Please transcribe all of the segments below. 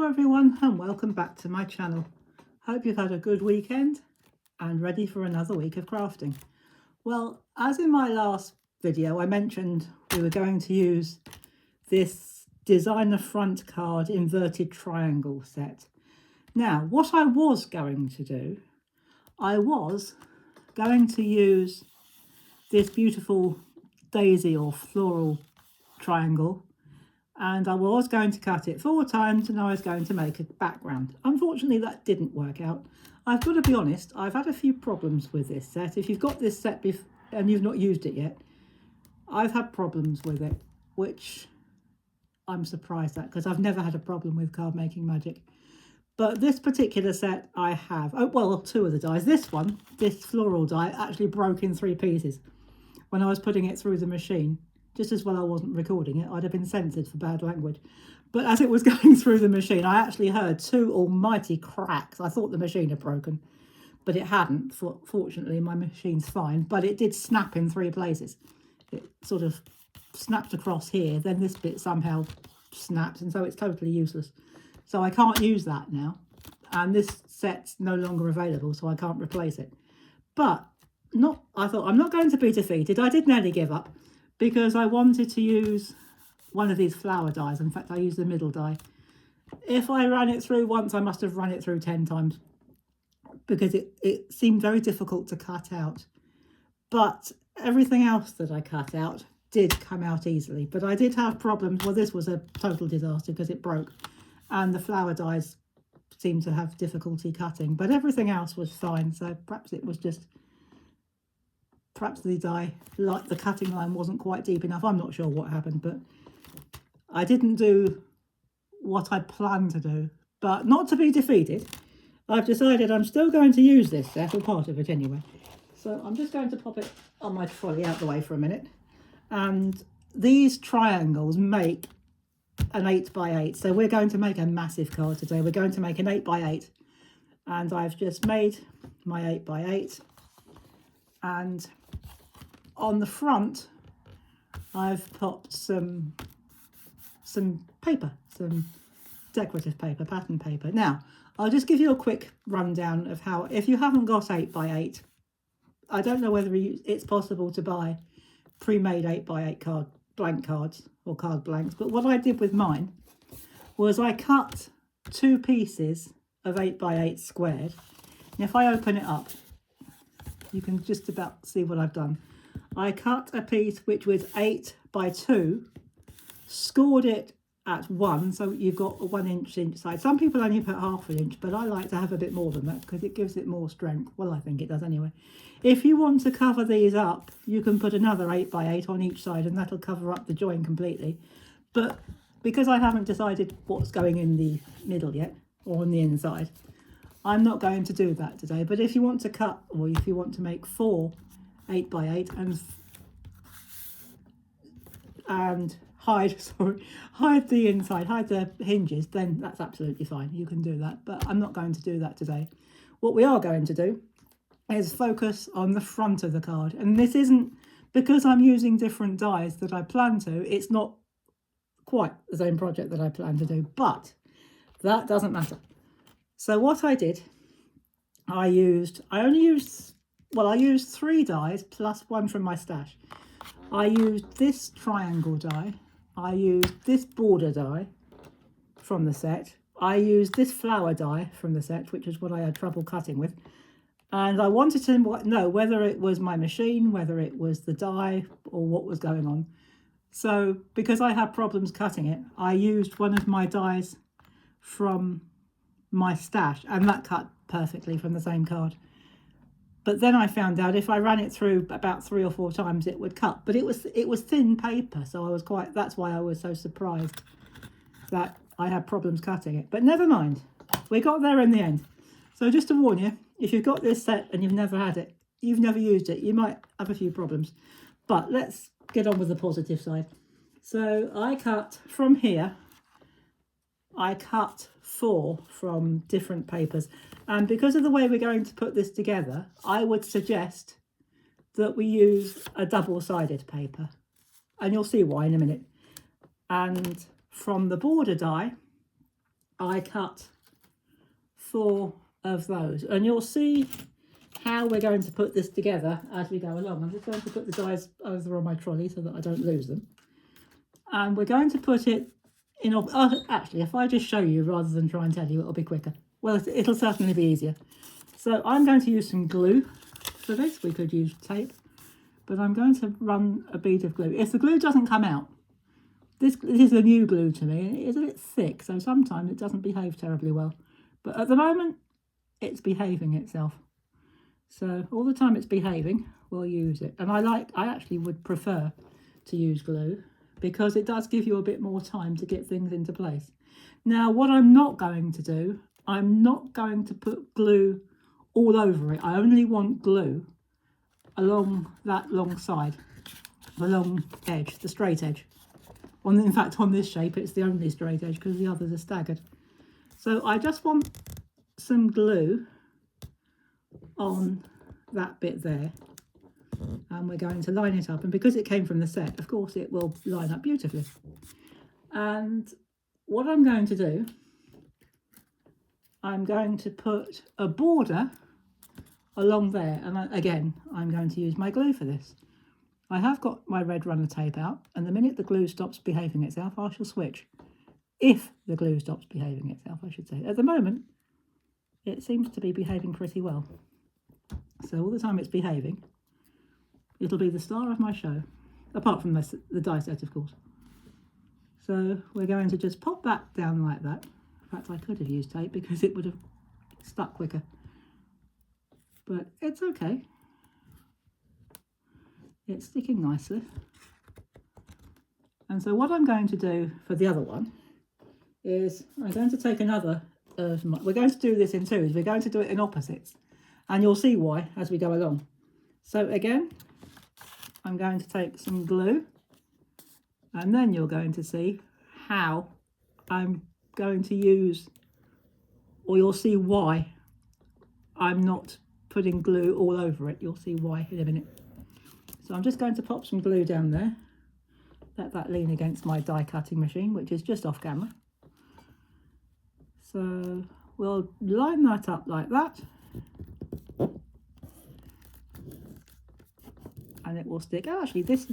Hello everyone and welcome back to my channel. Hope you've had a good weekend and ready for another week of crafting. Well, as in my last video I mentioned we were going to use this designer front card inverted triangle set. Now what I was going to do, I was going to use this beautiful daisy or floral triangle, and I was going to cut it 4 times and I was going to make a background. Unfortunately that didn't work out. I've got to be honest, I've had a few problems with this set. If you've got this set and you've not used it yet, I've had problems with it, which I'm surprised at because I've never had a problem with card making magic. But this particular set I have, oh well, 2 of the dies. This one, this floral die, actually broke in 3 pieces when I was putting it through the machine. Just as well I wasn't recording it, I'd have been censored for bad language. But as it was going through the machine, I actually heard 2 almighty cracks. I thought the machine had broken, but it hadn't. Fortunately, my machine's fine, but it did snap in 3 places. It sort of snapped across here, then this bit somehow snapped, and so it's totally useless. So I can't use that now, and this set's no longer available, so I can't replace it. But I thought, I'm not going to be defeated. I did nearly give up, because I wanted to use one of these flower dies. In fact, I used the middle die. If I ran it through once, I must have run it through 10 times because it seemed very difficult to cut out. But everything else that I cut out did come out easily. But I did have problems. Well, this was a total disaster because it broke and the flower dies seemed to have difficulty cutting. But everything else was fine. So perhaps it was just... perhaps the die, like the cutting line wasn't quite deep enough. I'm not sure what happened, but I didn't do what I planned to do. But not to be defeated, I've decided I'm still going to use this set, or part of it anyway. So I'm just going to pop it on my trolley out the way for a minute. And these triangles make an 8x8. So we're going to make a massive card today. We're going to make an 8x8. And I've just made my 8x8. And on the front I've popped some paper, some decorative paper, pattern paper. Now I'll just give you a quick rundown of how, if you haven't got 8x8, I don't know whether it's possible to buy pre-made 8x8 blank cards or card blanks, but what I did with mine was I cut 2 pieces of 8x8 squared, and if I open it up you can just about see what I've done. I cut a piece which was 8x2, scored it at 1, so you've got a 1 inch each side. Some people only put ½ inch, but I like to have a bit more than that because it gives it more strength. Well, I think it does anyway. If you want to cover these up, you can put another 8x8 on each side and that'll cover up the join completely. But because I haven't decided what's going in the middle yet, or on the inside, I'm not going to do that today. But if you want to cut, or if you want to make 4 8x8 and hide the inside, hide the hinges, then that's absolutely fine. You can do that, but I'm not going to do that today. What we are going to do is focus on the front of the card, and this isn't because I'm using different dies that I plan to. It's not quite the same project that I plan to do, but that doesn't matter. So what I did, I used 3 dies plus 1 from my stash. I used this triangle die, I used this border die from the set, I used this flower die from the set, which is what I had trouble cutting with, and I wanted to know whether it was my machine, whether it was the die, or what was going on. So because I had problems cutting it, I used one of my dies from my stash, and that cut perfectly from the same card. But then I found out if I ran it through about 3 or 4 times it would cut, but it was thin paper, so I was that's why I was so surprised that I had problems cutting it. But never mind, we got there in the end. So just to warn you, if you've got this set and you've never had it, you've never used it, you might have a few problems. But let's get on with the positive side. So I cut from here, I cut 4 from different papers, and because of the way we're going to put this together, I would suggest that we use a double-sided paper, and you'll see why in a minute. And from the border die, I cut 4 of those, and you'll see how we're going to put this together as we go along. I'm just going to put the dies over on my trolley so that I don't lose them, and we're going to put it in. Actually, if I just show you rather than try and tell you, it'll be quicker. Well, it'll certainly be easier. So I'm going to use some glue for this. We could use tape, but I'm going to run a bead of glue. If the glue doesn't come out, this is a new glue to me. It is a bit thick, so sometimes it doesn't behave terribly well. But at the moment, it's behaving itself. So all the time it's behaving, we'll use it. And I actually would prefer to use glue because it does give you a bit more time to get things into place. Now, what I'm not going to do, I'm not going to put glue all over it. I only want glue along that long side, the long edge, the straight edge. In fact, on this shape, it's the only straight edge because the others are staggered. So I just want some glue on that bit there, and we're going to line it up. And because it came from the set, of course, it will line up beautifully. And what I'm going to do, I'm going to put a border along there, and again I'm going to use my glue for this. I have got my red runner tape out, and the minute the glue stops behaving itself, I shall switch. If the glue stops behaving itself, I should say. At the moment, it seems to be behaving pretty well. So all the time it's behaving, it'll be the star of my show, apart from the die set, of course. So we're going to just pop that down like that. In fact, I could have used tape because it would have stuck quicker. But it's okay. It's sticking nicely. And so what I'm going to do for the other one is I'm going to take another we're going to do this in twos. We're going to do it in opposites, and you'll see why as we go along. So again, I'm going to take some glue, and then you're going to see how I'm going to use, or you'll see why I'm not putting glue all over it. You'll see why in a minute. So I'm just going to pop some glue down there, let that lean against my die cutting machine, which is just off camera. So we'll line that up like that, and it will stick. Actually, this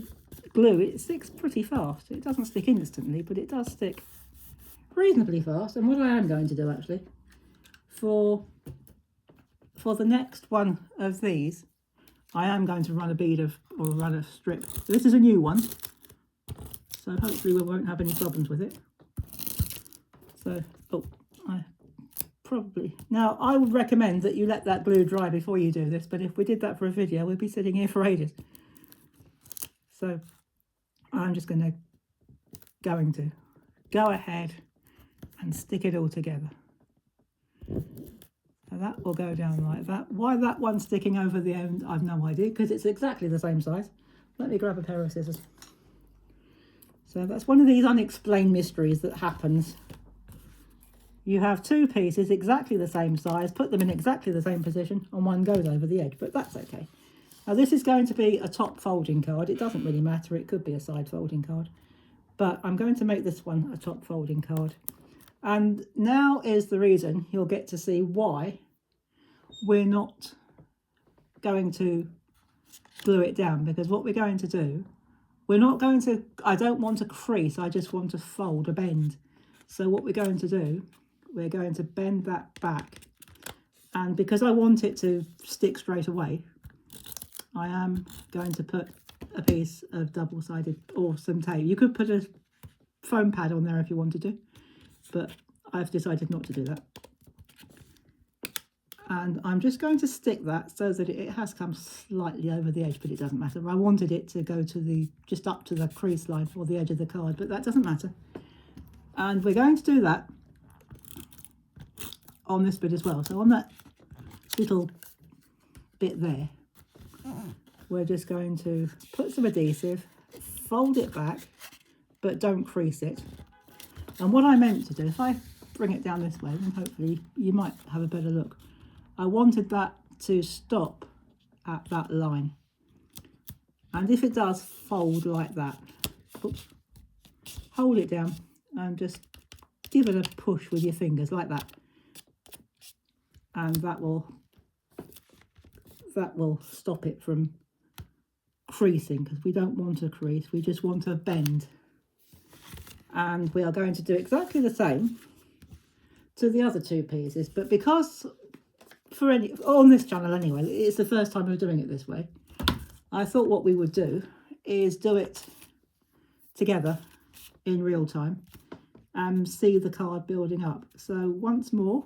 glue, it sticks pretty fast. It doesn't stick instantly, but it does stick reasonably fast. And what I am going to do actually for the next one of these, I am going to run a bead of, or run a strip. This is a new one, so hopefully we won't have any problems with it. So, now I would recommend that you let that glue dry before you do this, but if we did that for a video, we'd be sitting here for ages. So I'm just going to go ahead and stick it all together. So that will go down like that. Why that one's sticking over the end, I've no idea, because it's exactly the same size. Let me grab a pair of scissors. So that's one of these unexplained mysteries that happens. You have two pieces exactly the same size, put them in exactly the same position, and one goes over the edge, but that's okay. Now this is going to be a top folding card. It doesn't really matter, it could be a side folding card, but I'm going to make this one a top folding card. And now is the reason you'll get to see why we're not going to glue it down, because what we're going to do, I don't want to crease, I just want to fold, a bend. So what we're going to do, we're going to bend that back, and because I want it to stick straight away, I am going to put a piece of double-sided or some tape. You could put a foam pad on there if you wanted to, but I've decided not to do that. And I'm just going to stick that so that it has come slightly over the edge, but it doesn't matter. I wanted it to go to just up to the crease line or the edge of the card, but that doesn't matter. And we're going to do that on this bit as well. So on that little bit there, we're just going to put some adhesive, fold it back, but don't crease it. And what I meant to do, if I bring it down this way, then hopefully you might have a better look. I wanted that to stop at that line. And if it does fold like that, oops, hold it down and just give it a push with your fingers like that, and that will stop it from creasing, because we don't want a crease, we just want a bend. And we are going to do exactly the same to the other two pieces, but because on this channel anyway, it's the first time we're doing it this way, I thought what we would do is do it together in real time and see the card building up. So once more,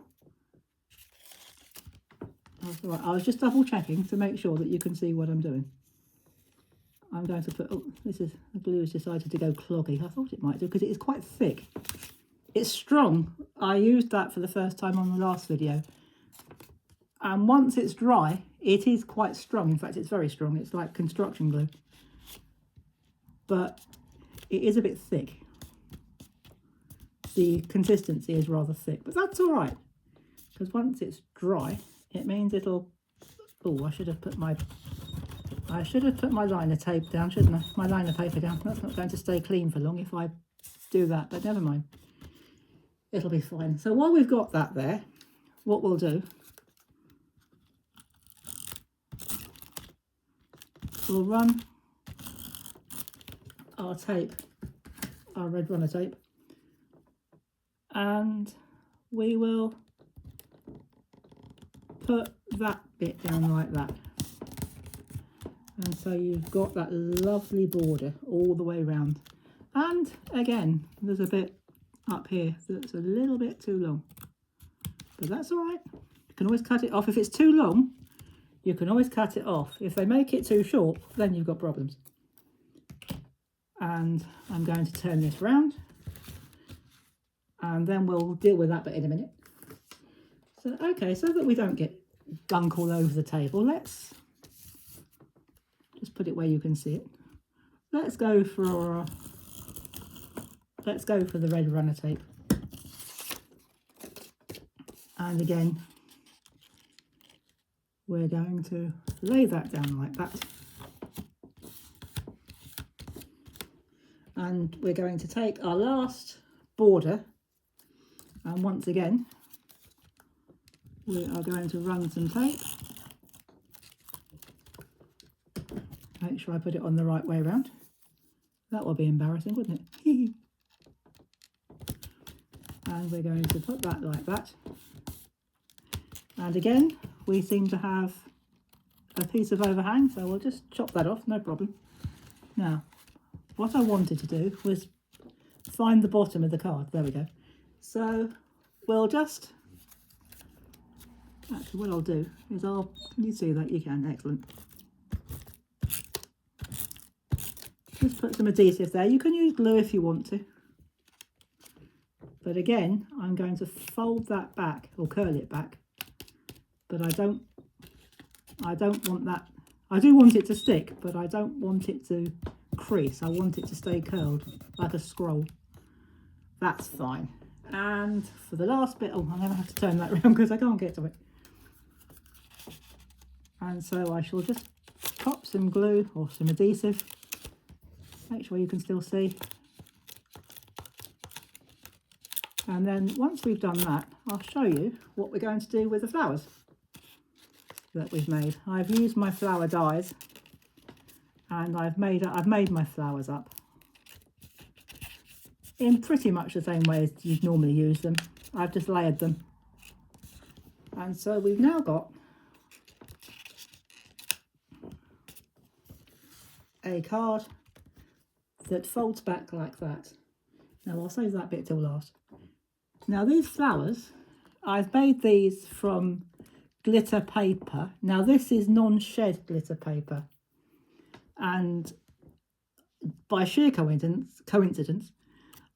I was just double checking to make sure that you can see what I'm doing. I'm going to put, oh, the glue has decided to go cloggy. I thought it might do because it is quite thick. It's strong. I used that for the first time on the last video. And once it's dry, it is quite strong. In fact, it's very strong. It's like construction glue. But it is a bit thick. The consistency is rather thick, but that's all right. Because once it's dry, it means it'll... Oh, I should have put my liner tape down, shouldn't I? My liner paper down. That's not going to stay clean for long if I do that, but never mind. It'll be fine. So while we've got that there, what we'll do, we'll run our tape, our red runner tape, and we will put that bit down like that. And so you've got that lovely border all the way around. And again, there's a bit up here that's a little bit too long, but that's all right. You can always cut it off. If it's too long, you can always cut it off. If they make it too short, then you've got problems. And I'm going to turn this round, and then we'll deal with that bit in a minute. So, okay, so that we don't get gunk all over the table, let's just put it where you can see it. Let's go for the red runner tape. And again, we're going to lay that down like that. And we're going to take our last border, and once again, we are going to run some tape. Make sure I put it on the right way around. That will be embarrassing, wouldn't it? And we're going to put that like that. And again, we seem to have a piece of overhang, so we'll just chop that off, no problem. Now, what I wanted to do was find the bottom of the card. There we go. So we'll just, actually what I'll do is can you see that? You can, excellent. Just put some adhesive there. You can use glue if you want to. But again, I'm going to fold that back, or curl it back. But I don't want that. I do want it to stick, but I don't want it to crease. I want it to stay curled like a scroll. That's fine. And for the last bit, oh, I'm going to have to turn that around because I can't get to it. And so I shall just pop some glue or some adhesive. Make sure you can still see. And then once we've done that, I'll show you what we're going to do with the flowers that we've made. I've used my flower dies, and I've made my flowers up in pretty much the same way as you'd normally use them. I've just layered them. And so we've now got a card that folds back like that. Now I'll save that bit till last. Now these flowers, I've made these from glitter paper. Now this is non-shed glitter paper, and by sheer coincidence,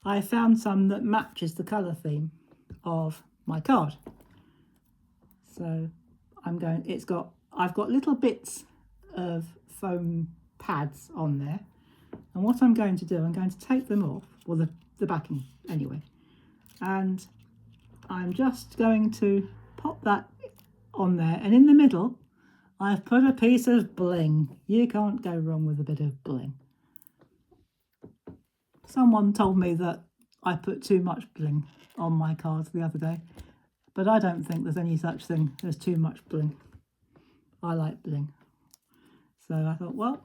I found some that matches the colour theme of my card. So I've got little bits of foam pads on there, and what I'm going to do, I'm going to take them off, well the backing anyway, and I'm just going to pop that on there, and in the middle I've put a piece of bling. You can't go wrong with a bit of bling. Someone told me that I put too much bling on my cards the other day, but I don't think there's any such thing as too much bling. I like bling. So I thought, well,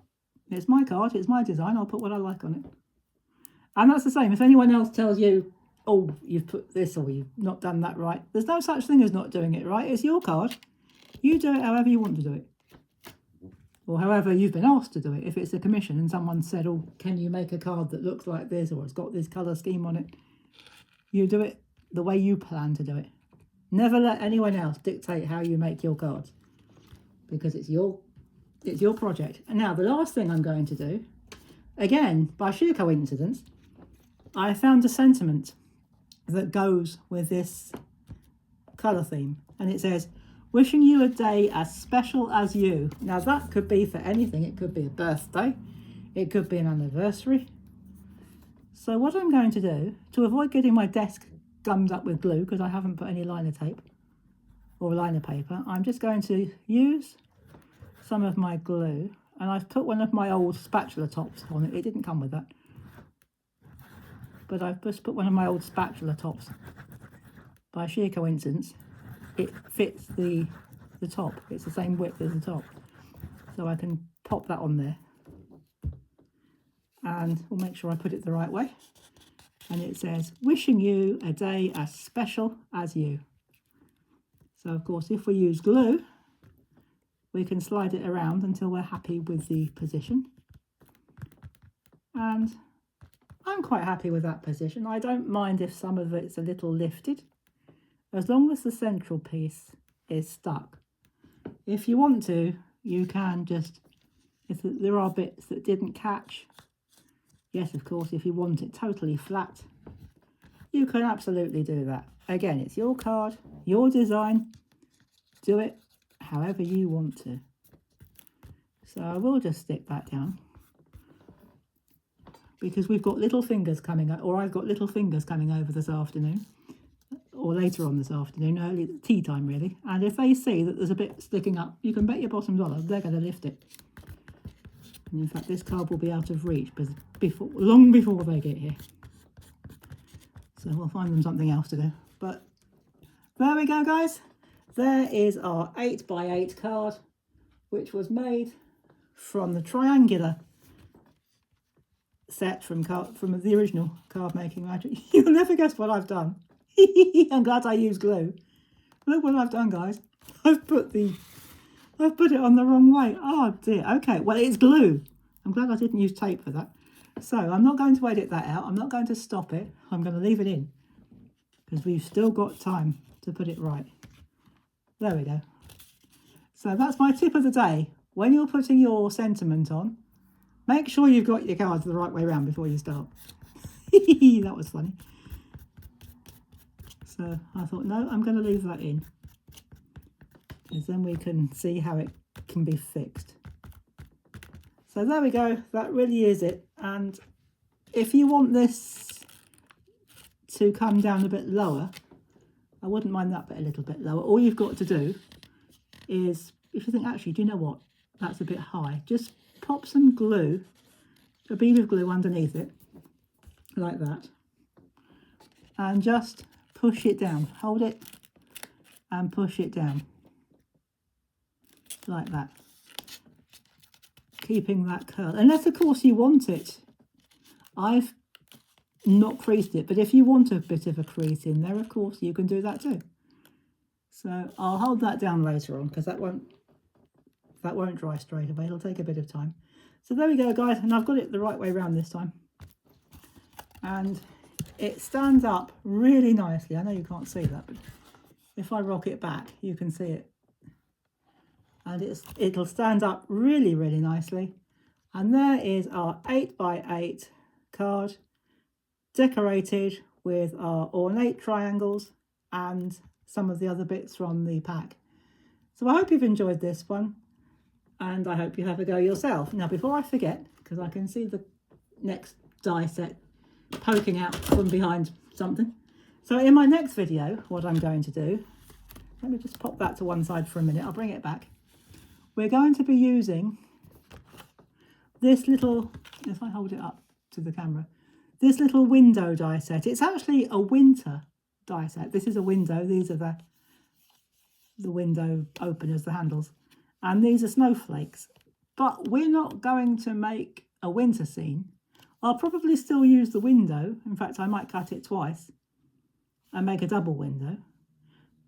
it's my card, it's my design, I'll put what I like on it. And that's the same. If anyone else tells you, oh, you've put this or you've not done that right, there's no such thing as not doing it right. It's your card. You do it however you want to do it. Or however you've been asked to do it. If it's a commission and someone said, oh, can you make a card that looks like this or it's got this colour scheme on it, you do it the way you plan to do it. Never let anyone else dictate how you make your cards, because it's your project. And now the last thing I'm going to do, again, by sheer coincidence, I found a sentiment that goes with this colour theme. And it says, wishing you a day as special as you. Now that could be for anything. It could be a birthday. It could be an anniversary. So what I'm going to do, to avoid getting my desk gummed up with glue, because I haven't put any liner tape or liner paper, I'm just going to use some of my glue, and I've put one of my old spatula tops on it. It didn't come with that, but I've just put one of my old spatula tops. By sheer coincidence, it fits the top. It's the same width as the top, so I can pop that on there, and we'll make sure I put it the right way. And it says, wishing you a day as special as you. So of course, if we use glue, we can slide it around until we're happy with the position. And I'm quite happy with that position. I don't mind if some of it's a little lifted, as long as the central piece is stuck. If you want to, you can just, if there are bits that didn't catch, yes, of course, if you want it totally flat, you can absolutely do that. Again, it's your card, your design. Do it however you want to. So I will just stick that down, because we've got little fingers coming up, or I've got little fingers coming over this afternoon, or later on this afternoon, early tea time really. And if they see that there's a bit sticking up, you can bet your bottom dollar they're going to lift it. And in fact, this card will be out of reach long before they get here. So we'll find them something else to do. But there we go, guys. There is our 8x8 card, which was made from the triangular set from the original Card Making Magic. You'll never guess what I've done. I'm glad I used glue. Look what I've done, guys. I've put it on the wrong way. Oh dear. Okay, well, it's glue. I'm glad I didn't use tape for that. So I'm not going to edit that out. I'm not going to stop it. I'm going to leave it in, because we've still got time to put it right. There we go. So that's my tip of the day. When you're putting your sentiment on, make sure you've got your cards the right way around before you start. That was funny. So I thought, no, I'm going to leave that in, because then we can see how it can be fixed. So there we go. That really is it. And if you want this to come down a bit lower, I wouldn't mind that bit a little bit lower. All you've got to do is, if you think, actually, do you know what? That's a bit high. Just pop some glue, a bead of glue underneath it, like that. And just push it down. Hold it and push it down. Like that. Keeping that curl. Unless, of course, you want it. I've not creased it, but if you want a bit of a crease in there, of course, you can do that too. So I'll hold that down later on, because that won't dry straight away. It'll take a bit of time. So there we go, guys, and I've got it the right way around this time. And it stands up really nicely. I know you can't see that, but if I rock it back, you can see it. And it'll stand up really, really nicely. And there is our 8x8 card, decorated with our ornate triangles and some of the other bits from the pack. So I hope you've enjoyed this one, and I hope you have a go yourself. Now, before I forget, because I can see the next die set poking out from behind something. So in my next video, what I'm going to do, let me just pop that to one side for a minute. I'll bring it back. We're going to be using this little, if I hold it up to the camera, this little window die set. It's actually a winter die set. This is a window. These are the window openers, the handles. And these are snowflakes. But we're not going to make a winter scene. I'll probably still use the window. In fact, I might cut it twice and make a double window.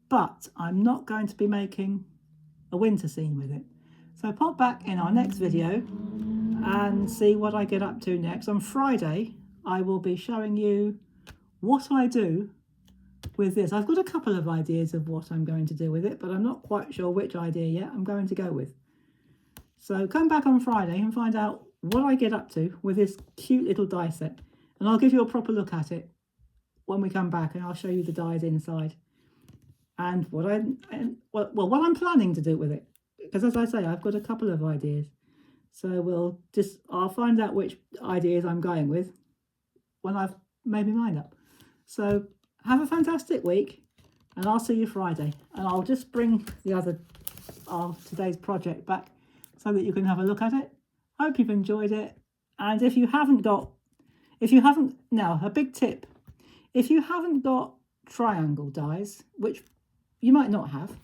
But I'm not going to be making a winter scene with it. So pop back in our next video and see what I get up to next. On Friday, I will be showing you what I do with this. I've got a couple of ideas of what I'm going to do with it, but I'm not quite sure which idea yet I'm going to go with. So come back on Friday and find out what I get up to with this cute little die set. And I'll give you a proper look at it when we come back, and I'll show you the dies inside and what I'm planning to do with it. Because as I say, I've got a couple of ideas. So I'll find out which ideas I'm going with when I've made my mind up. So have a fantastic week, and I'll see you Friday. And I'll just bring today's project back so that you can have a look at it. Hope you've enjoyed it. And now a big tip, if you haven't got triangle dies, which you might not have,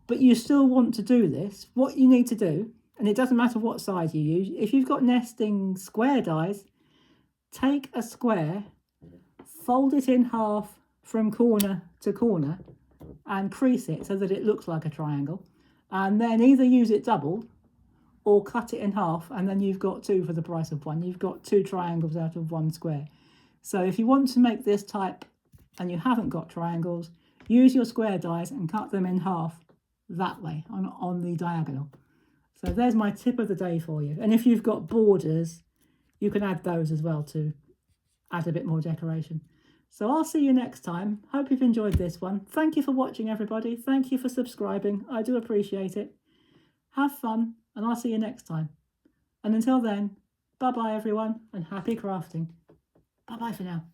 but you still want to do this, what you need to do, and it doesn't matter what size you use, if you've got nesting square dies, take a square, fold it in half from corner to corner and crease it so that it looks like a triangle, and then either use it double or cut it in half, and then you've got two for the price of one. You've got two triangles out of one square. So if you want to make this type and you haven't got triangles, use your square dies and cut them in half that way on the diagonal. So there's my tip of the day for you. And if you've got borders, you can add those as well to add a bit more decoration. So I'll see you next time. Hope you've enjoyed this one. Thank you for watching, everybody. Thank you for subscribing. I do appreciate it. Have fun, and I'll see you next time. And until then, bye-bye everyone, and happy crafting. Bye-bye for now.